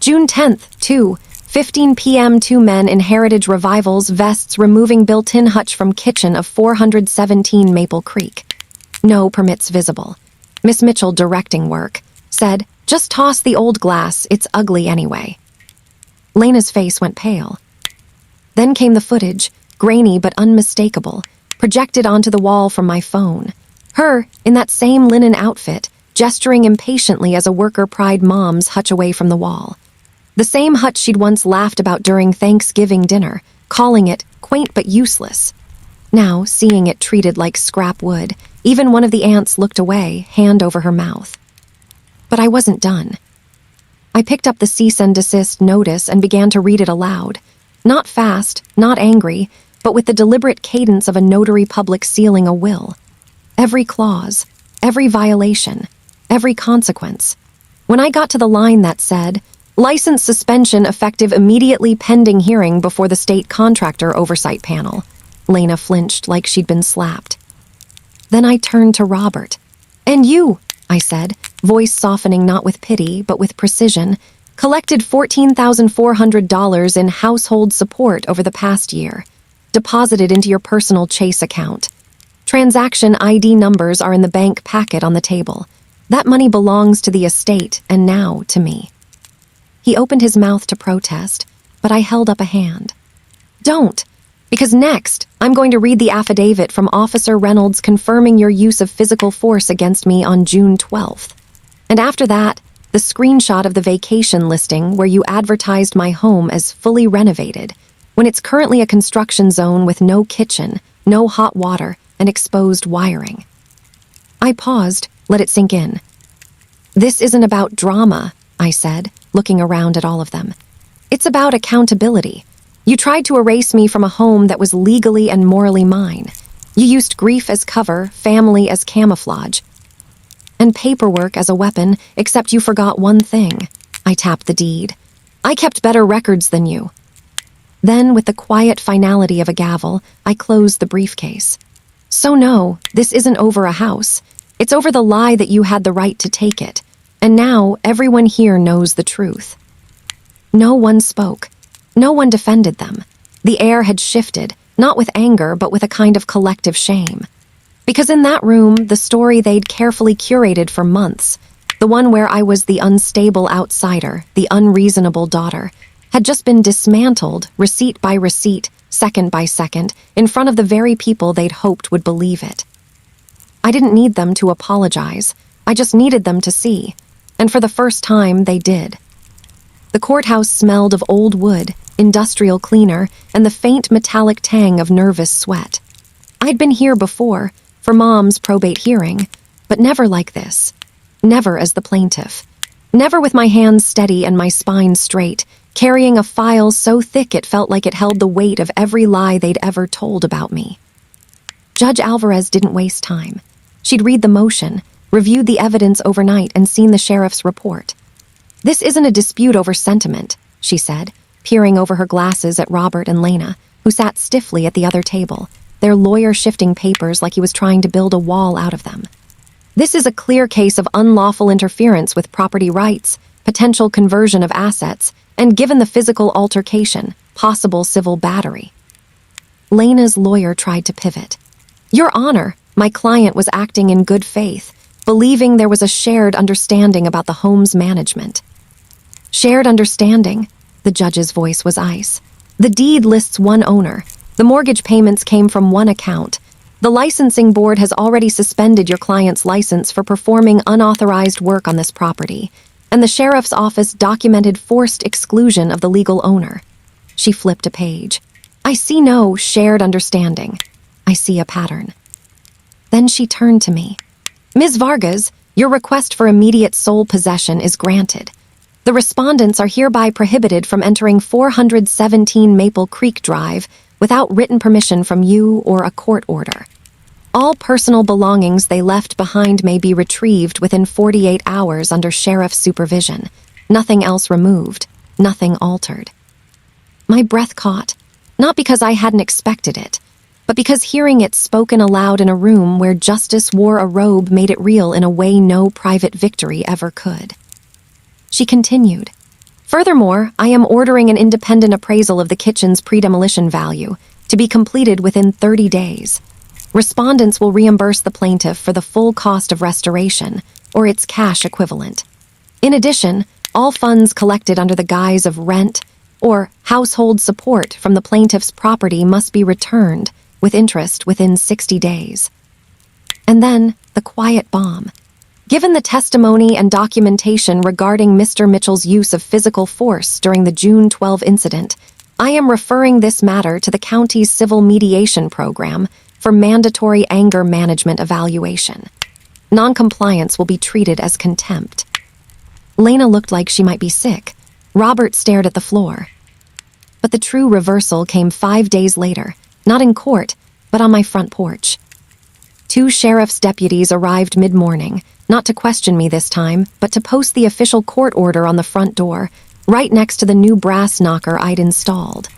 "June 10th, 2:15 p.m. 2 men in Heritage Revivals vests removing built-in hutch from kitchen of 417 Maple Creek. No permits visible. Miss Mitchell directing work. Said, 'Just toss the old glass, it's ugly anyway.'" Lena's face went pale. Then came the footage, grainy but unmistakable, projected onto the wall from my phone. Her, in that same linen outfit, gesturing impatiently as a worker pried mom's hutch away from the wall. The same hutch she'd once laughed about during Thanksgiving dinner, calling it quaint but useless. Now, seeing it treated like scrap wood, even one of the aunts looked away, hand over her mouth. But I wasn't done. I picked up the cease and desist notice and began to read it aloud. Not fast, not angry, but with the deliberate cadence of a notary public sealing a will. Every clause, every violation, every consequence. When I got to the line that said, "License suspension effective immediately pending hearing before the state contractor oversight panel," Lena flinched like she'd been slapped. Then I turned to Robert. "And you," I said, voice softening not with pity, but with precision, "collected $14,400 in household support over the past year, deposited into your personal Chase account. Transaction ID numbers are in the bank packet on the table. That money belongs to the estate and now to me." He opened his mouth to protest, but I held up a hand. "Don't, because next I'm going to read the affidavit from Officer Reynolds confirming your use of physical force against me on June 12th. And after that, the screenshot of the vacation listing where you advertised my home as fully renovated, when it's currently a construction zone with no kitchen, no hot water, and exposed wiring." I paused, let it sink in. "This isn't about drama," I said, looking around at all of them. "It's about accountability. You tried to erase me from a home that was legally and morally mine. You used grief as cover, family as camouflage, and paperwork as a weapon, except you forgot one thing." I tapped the deed. "I kept better records than you." Then, with the quiet finality of a gavel, I closed the briefcase. "So no, this isn't over a house. It's over the lie that you had the right to take it. And now everyone here knows the truth." No one spoke. No one defended them. The air had shifted, not with anger, but with a kind of collective shame. Because in that room, the story they'd carefully curated for months, the one where I was the unstable outsider, the unreasonable daughter, had just been dismantled, receipt by receipt, second by second, in front of the very people they'd hoped would believe it. I didn't need them to apologize. I just needed them to see. And for the first time, they did. The courthouse smelled of old wood, industrial cleaner, and the faint metallic tang of nervous sweat. I'd been here before, for Mom's probate hearing, but never like this. Never as the plaintiff. Never with my hands steady and my spine straight, carrying a file so thick it felt like it held the weight of every lie they'd ever told about me. Judge Alvarez didn't waste time. She'd read the motion, reviewed the evidence overnight, and seen the sheriff's report. "This isn't a dispute over sentiment," she said, peering over her glasses at Robert and Lena, who sat stiffly at the other table, their lawyer shifting papers like he was trying to build a wall out of them. This is a clear case of unlawful interference with property rights, potential conversion of assets, and given the physical altercation, possible civil battery. Lena's lawyer tried to pivot. Your Honor, my client was acting in good faith, believing there was a shared understanding about the home's management. Shared understanding? The judge's voice was ice. The deed lists one owner. The mortgage payments came from one account. The licensing board has already suspended your client's license for performing unauthorized work on this property, and the sheriff's office documented forced exclusion of the legal owner. She flipped a page. I see no shared understanding. I see a pattern. Then she turned to me. Ms. Vargas, your request for immediate sole possession is granted. The respondents are hereby prohibited from entering 417 Maple Creek Drive without written permission from you or a court order. All personal belongings they left behind may be retrieved within 48 hours under sheriff's supervision. Nothing else removed, nothing altered. My breath caught, not because I hadn't expected it, but because hearing it spoken aloud in a room where justice wore a robe made it real in a way no private victory ever could. She continued, furthermore, I am ordering an independent appraisal of the kitchen's pre-demolition value to be completed within 30 days. Respondents will reimburse the plaintiff for the full cost of restoration, or its cash equivalent. In addition, all funds collected under the guise of rent or household support from the plaintiff's property must be returned with interest within 60 days. And then, the quiet bomb. Given the testimony and documentation regarding Mr. Mitchell's use of physical force during the June 12 incident, I am referring this matter to the county's civil mediation program for mandatory anger management evaluation. Noncompliance will be treated as contempt. Lena looked like she might be sick. Robert stared at the floor. But the true reversal came 5 days later, not in court, but on my front porch. 2 sheriff's deputies arrived mid-morning, not to question me this time, but to post the official court order on the front door, right next to the new brass knocker I'd installed.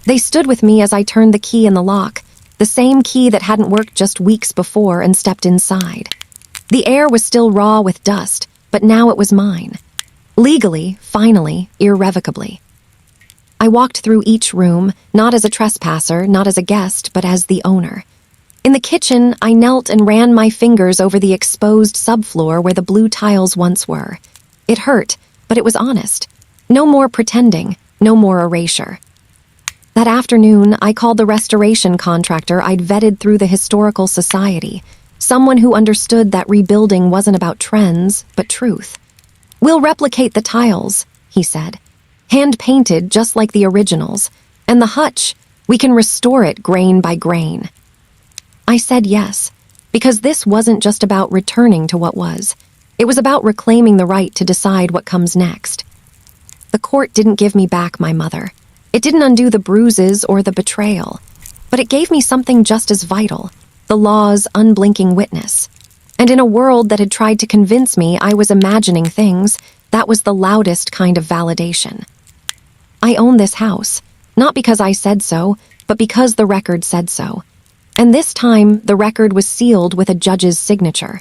They stood with me as I turned the key in the lock, the same key that hadn't worked just weeks before, and stepped inside. The air was still raw with dust, but now it was mine. Legally, finally, irrevocably. I walked through each room, not as a trespasser, not as a guest, but as the owner. In the kitchen, I knelt and ran my fingers over the exposed subfloor where the blue tiles once were. It hurt, but it was honest. No more pretending, no more erasure. That afternoon, I called the restoration contractor I'd vetted through the Historical Society, someone who understood that rebuilding wasn't about trends, but truth. We'll replicate the tiles, he said. Hand-painted just like the originals. And the hutch, we can restore it grain by grain. I said yes, because this wasn't just about returning to what was. It was about reclaiming the right to decide what comes next. The court didn't give me back my mother. It didn't undo the bruises or the betrayal, but it gave me something just as vital, the law's unblinking witness. And in a world that had tried to convince me I was imagining things, that was the loudest kind of validation. I own this house, not because I said so, but because the record said so. And this time, the record was sealed with a judge's signature.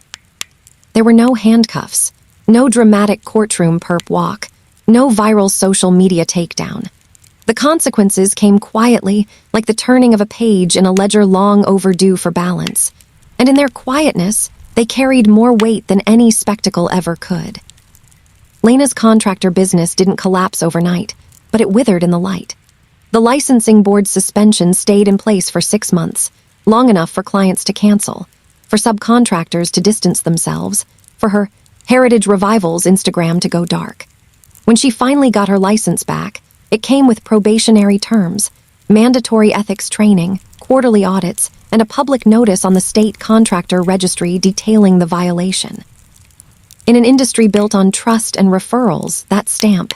There were no handcuffs, no dramatic courtroom perp walk, no viral social media takedown. The consequences came quietly, like the turning of a page in a ledger long overdue for balance. And in their quietness, they carried more weight than any spectacle ever could. Lena's contractor business didn't collapse overnight, but it withered in the light. The licensing board's suspension stayed in place for 6 months, long enough for clients to cancel, for subcontractors to distance themselves, for her Heritage Revival's Instagram to go dark. When she finally got her license back, it came with probationary terms, mandatory ethics training, quarterly audits, and a public notice on the state contractor registry detailing the violation. In an industry built on trust and referrals, that stamp,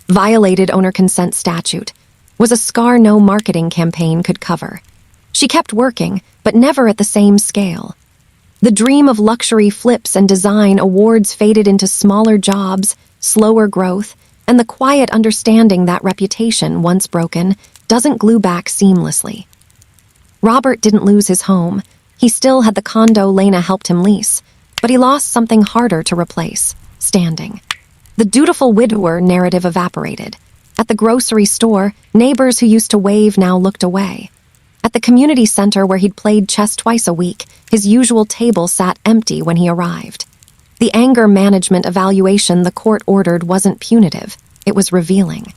violated owner consent statute, was a scar no marketing campaign could cover. She kept working, but never at the same scale. The dream of luxury flips and design awards faded into smaller jobs, slower growth, and the quiet understanding that reputation, once broken, doesn't glue back seamlessly. Robert didn't lose his home. He still had the condo Lena helped him lease, But he lost something harder to replace: standing. The dutiful widower narrative evaporated. At the grocery store, neighbors who used to wave now looked away. At the community center where he'd played chess twice a week, his usual table sat empty when he arrived. The anger management evaluation the court ordered wasn't punitive, it was revealing.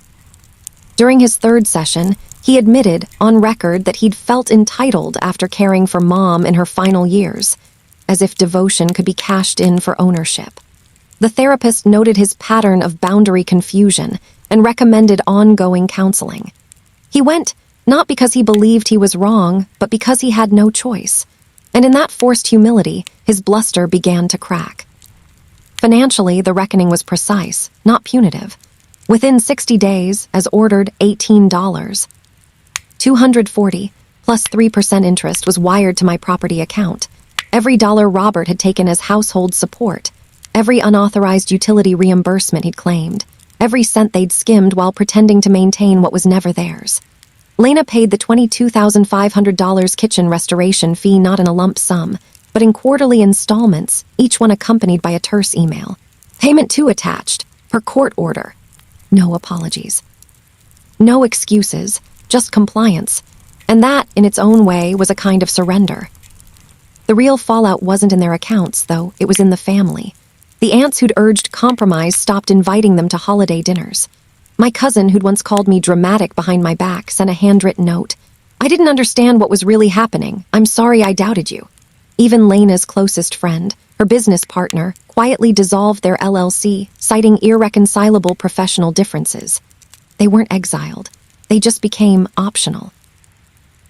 During his third session, he admitted, on record, that he'd felt entitled after caring for Mom in her final years, as if devotion could be cashed in for ownership. The therapist noted his pattern of boundary confusion and recommended ongoing counseling. He went not because he believed he was wrong, but because he had no choice. And in that forced humility, his bluster began to crack. Financially, the reckoning was precise, not punitive. Within 60 days, as ordered, $18. $240 plus 3% interest was wired to my property account. Every dollar Robert had taken as household support. Every unauthorized utility reimbursement he'd claimed. Every cent they'd skimmed while pretending to maintain what was never theirs. Lena paid the $22,500 kitchen restoration fee not in a lump sum, but in quarterly installments, each one accompanied by a terse email. Payment 2 attached, per court order. No apologies. No excuses, just compliance. And that, in its own way, was a kind of surrender. The real fallout wasn't in their accounts, though, it was in the family. The aunts who'd urged compromise stopped inviting them to holiday dinners. My cousin, who'd once called me dramatic behind my back, sent a handwritten note. I didn't understand what was really happening. I'm sorry I doubted you. Even Lena's closest friend, her business partner, quietly dissolved their LLC, citing irreconcilable professional differences. They weren't exiled. They just became optional.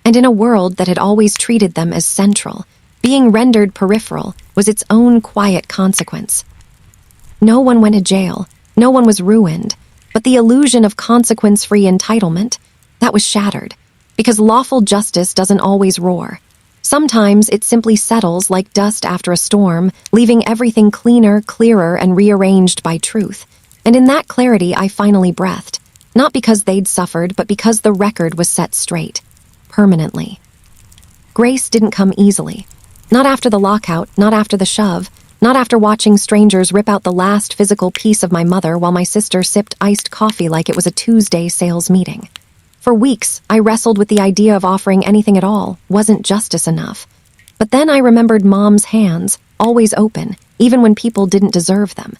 And in a world that had always treated them as central, being rendered peripheral was its own quiet consequence. No one went to jail. No one was ruined. But the illusion of consequence-free entitlement, that was shattered, because lawful justice doesn't always roar. Sometimes it simply settles like dust after a storm, leaving everything cleaner, clearer, and rearranged by truth. And in that clarity, I finally breathed, not because they'd suffered, but because the record was set straight, permanently. Grace didn't come easily. Not after the lockout, not after the shove, not after watching strangers rip out the last physical piece of my mother while my sister sipped iced coffee like it was a Tuesday sales meeting. For weeks, I wrestled with the idea of offering anything at all wasn't justice enough. But then I remembered Mom's hands, always open, even when people didn't deserve them.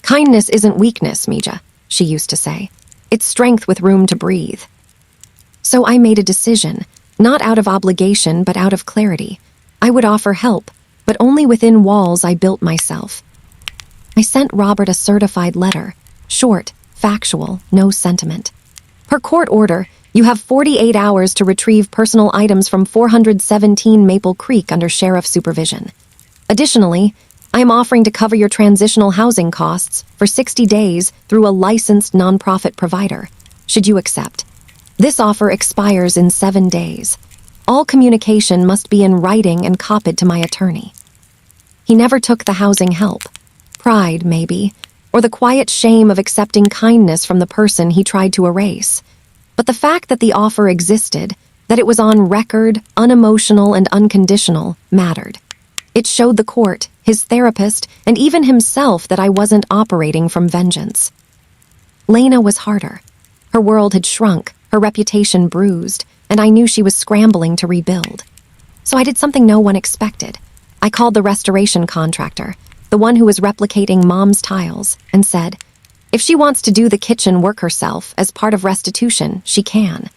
Kindness isn't weakness, Mija, she used to say. It's strength with room to breathe. So I made a decision, not out of obligation but out of clarity. I would offer help, but only within walls I built myself. I sent Robert a certified letter, short, factual, no sentiment. Per court order, you have 48 hours to retrieve personal items from 417 Maple Creek under sheriff supervision. Additionally, I am offering to cover your transitional housing costs for 60 days through a licensed nonprofit provider, should you accept. This offer expires in 7 days. All communication must be in writing and copied to my attorney. He never took the housing help. Pride, maybe, or the quiet shame of accepting kindness from the person he tried to erase. But the fact that the offer existed, that it was on record, unemotional and unconditional, mattered. It showed the court, his therapist, and even himself that I wasn't operating from vengeance. Lena was harder. Her world had shrunk, her reputation bruised, and I knew she was scrambling to rebuild. So I did something no one expected. I called the restoration contractor, the one who was replicating Mom's tiles, and said, if she wants to do the kitchen work herself as part of restitution, she can.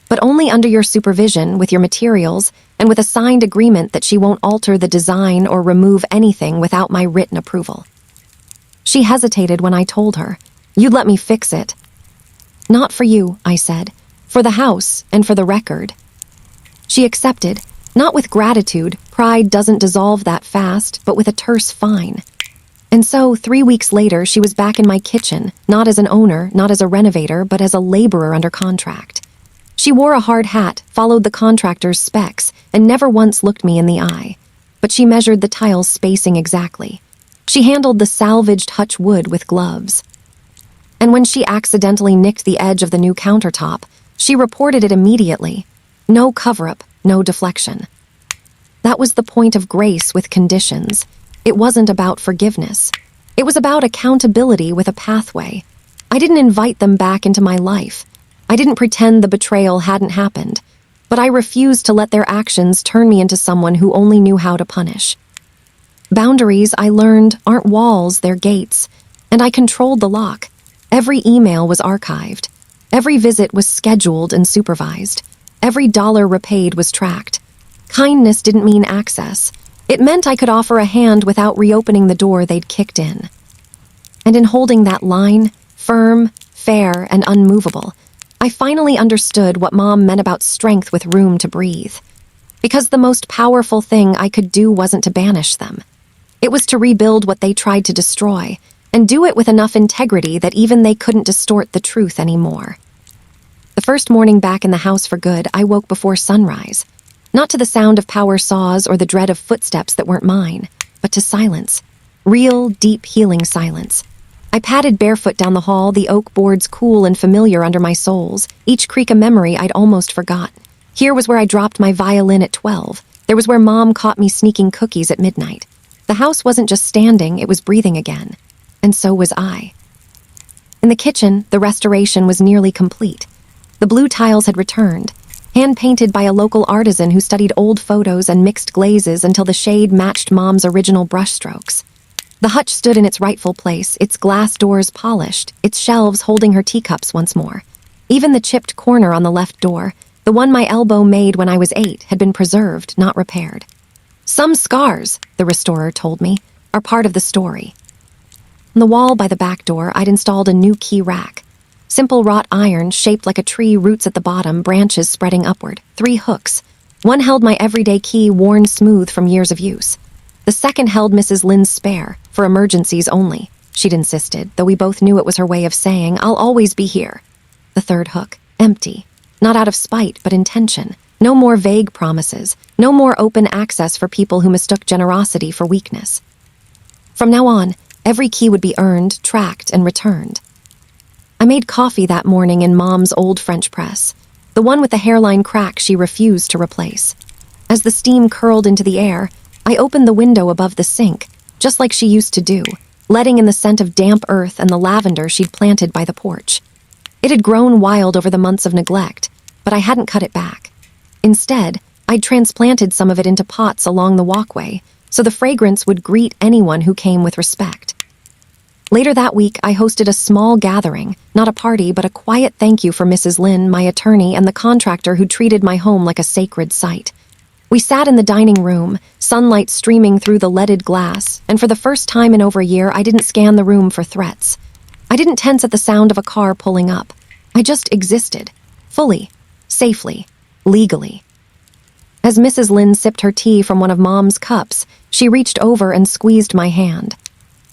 But only under your supervision, with your materials, and with a signed agreement that she won't alter the design or remove anything without my written approval. She hesitated when I told her, you'd let me fix it. Not for you, I said. For the house, and for the record. She accepted, not with gratitude, pride doesn't dissolve that fast, but with a terse fine. And so, 3 weeks later, she was back in my kitchen, not as an owner, not as a renovator, but as a laborer under contract. She wore a hard hat, followed the contractor's specs, and never once looked me in the eye. But she measured the tiles' spacing exactly. She handled the salvaged hutch wood with gloves. And when she accidentally nicked the edge of the new countertop, she reported it immediately. No cover-up, no deflection. That was the point of grace with conditions. It wasn't about forgiveness. It was about accountability with a pathway. I didn't invite them back into my life. I didn't pretend the betrayal hadn't happened, but I refused to let their actions turn me into someone who only knew how to punish. Boundaries, I learned, aren't walls, they're gates, and I controlled the lock. Every email was archived. Every visit was scheduled and supervised. Every dollar repaid was tracked. Kindness didn't mean access. It meant I could offer a hand without reopening the door they'd kicked in. And in holding that line, firm, fair, and unmovable, I finally understood what Mom meant about strength with room to breathe. Because the most powerful thing I could do wasn't to banish them. It was to rebuild what they tried to destroy, and do it with enough integrity that even they couldn't distort the truth anymore. The first morning back in the house for good, I woke before sunrise. Not to the sound of power saws or the dread of footsteps that weren't mine, but to silence. Real, deep, healing silence. I padded barefoot down the hall, the oak boards cool and familiar under my soles, each creak a memory I'd almost forgotten. Here was where I dropped my violin at 12. There was where Mom caught me sneaking cookies at midnight. The house wasn't just standing, it was breathing again. And so was I. In the kitchen, the restoration was nearly complete. The blue tiles had returned, hand-painted by a local artisan who studied old photos and mixed glazes until the shade matched Mom's original brushstrokes. The hutch stood in its rightful place, its glass doors polished, its shelves holding her teacups once more. Even the chipped corner on the left door, the one my elbow made when I was 8, had been preserved, not repaired. Some scars, the restorer told me, are part of the story. On the wall by the back door, I'd installed a new key rack. Simple wrought iron shaped like a tree, roots at the bottom, branches spreading upward. 3 hooks. One held my everyday key, worn smooth from years of use. The second held Mrs. Lynn's spare, for emergencies only, she'd insisted, though we both knew it was her way of saying, I'll always be here. The third hook, empty. Not out of spite, but intention. No more vague promises. No more open access for people who mistook generosity for weakness. From now on, every key would be earned, tracked, and returned. I made coffee that morning in Mom's old French press, the one with the hairline crack she refused to replace. As the steam curled into the air, I opened the window above the sink, just like she used to do, letting in the scent of damp earth and the lavender she'd planted by the porch. It had grown wild over the months of neglect, but I hadn't cut it back. Instead, I'd transplanted some of it into pots along the walkway, so the fragrance would greet anyone who came with respect. Later that week, I hosted a small gathering, not a party, but a quiet thank you for Mrs. Lynn, my attorney, and the contractor who treated my home like a sacred site. We sat in the dining room, sunlight streaming through the leaded glass, and for the first time in over a year, I didn't scan the room for threats. I didn't tense at the sound of a car pulling up. I just existed, fully, safely, legally. As Mrs. Lynn sipped her tea from one of Mom's cups, she reached over and squeezed my hand.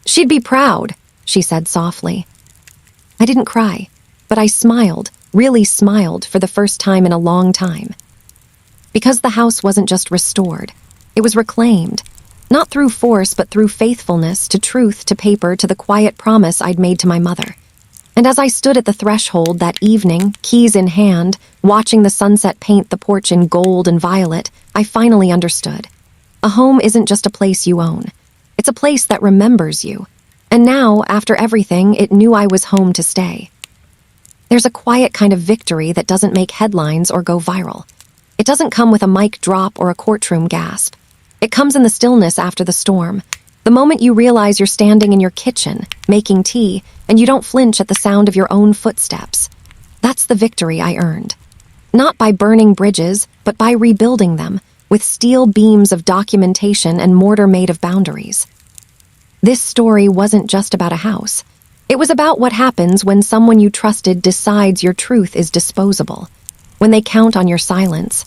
She'd be proud, she said softly. I didn't cry, but I smiled, really smiled for the first time in a long time. Because the house wasn't just restored, it was reclaimed, not through force but through faithfulness, to truth, to paper, to the quiet promise I'd made to my mother. And as I stood at the threshold that evening, keys in hand, watching the sunset paint the porch in gold and violet, I finally understood. A home isn't just a place you own. It's a place that remembers you. And now, after everything, it knew I was home to stay. There's a quiet kind of victory that doesn't make headlines or go viral. It doesn't come with a mic drop or a courtroom gasp. It comes in the stillness after the storm. The moment you realize you're standing in your kitchen, making tea, and you don't flinch at the sound of your own footsteps. That's the victory I earned. Not by burning bridges, but by rebuilding them, with steel beams of documentation and mortar made of boundaries. This story wasn't just about a house. It was about what happens when someone you trusted decides your truth is disposable, when they count on your silence,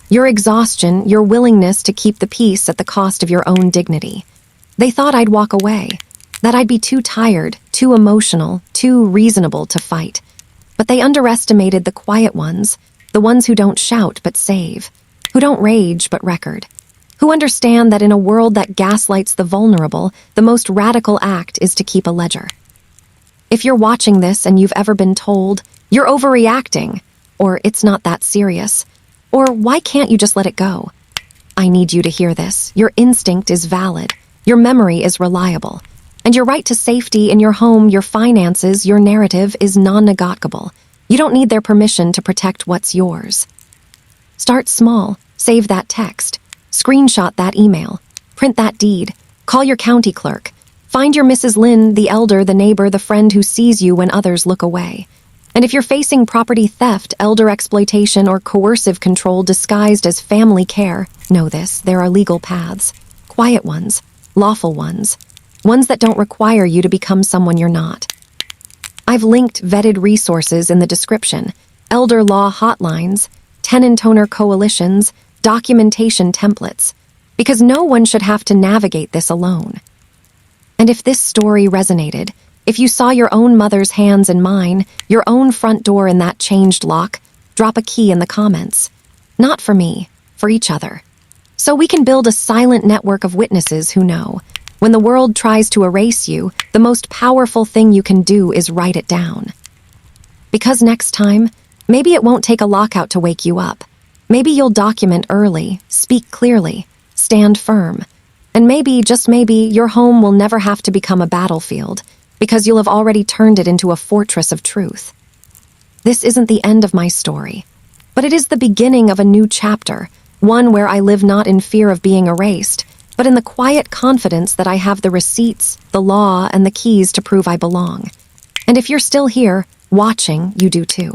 your exhaustion, your willingness to keep the peace at the cost of your own dignity. They thought I'd walk away, that I'd be too tired, too emotional, too reasonable to fight. But they underestimated the quiet ones, the ones who don't shout but save, who don't rage but record, who understand that in a world that gaslights the vulnerable, the most radical act is to keep a ledger. If you're watching this and you've ever been told, you're overreacting, or it's not that serious, or why can't you just let it go? I need you to hear this. Your instinct is valid. Your memory is reliable. And your right to safety in your home, your finances, your narrative is non-negotiable. You don't need their permission to protect what's yours. Start small. Save that text. Screenshot that email. Print that deed. Call your county clerk. Find your Mrs. Lynn, the elder, the neighbor, the friend who sees you when others look away. And if you're facing property theft, elder exploitation, or coercive control disguised as family care, know this, there are legal paths. Quiet ones. Lawful ones. Ones that don't require you to become someone you're not. I've linked vetted resources in the description. Elder law hotlines, tenant owner coalitions, documentation templates. Because no one should have to navigate this alone. And if this story resonated, if you saw your own mother's hands in mine, your own front door in that changed lock, drop a key in the comments. Not for me, for each other. So we can build a silent network of witnesses who know. When the world tries to erase you, the most powerful thing you can do is write it down. Because next time, maybe it won't take a lockout to wake you up. Maybe you'll document early, speak clearly, stand firm. And maybe, just maybe, your home will never have to become a battlefield, because you'll have already turned it into a fortress of truth. This isn't the end of my story, but it is the beginning of a new chapter, one where I live not in fear of being erased, but in the quiet confidence that I have the receipts, the law, and the keys to prove I belong. And if you're still here, watching, you do too.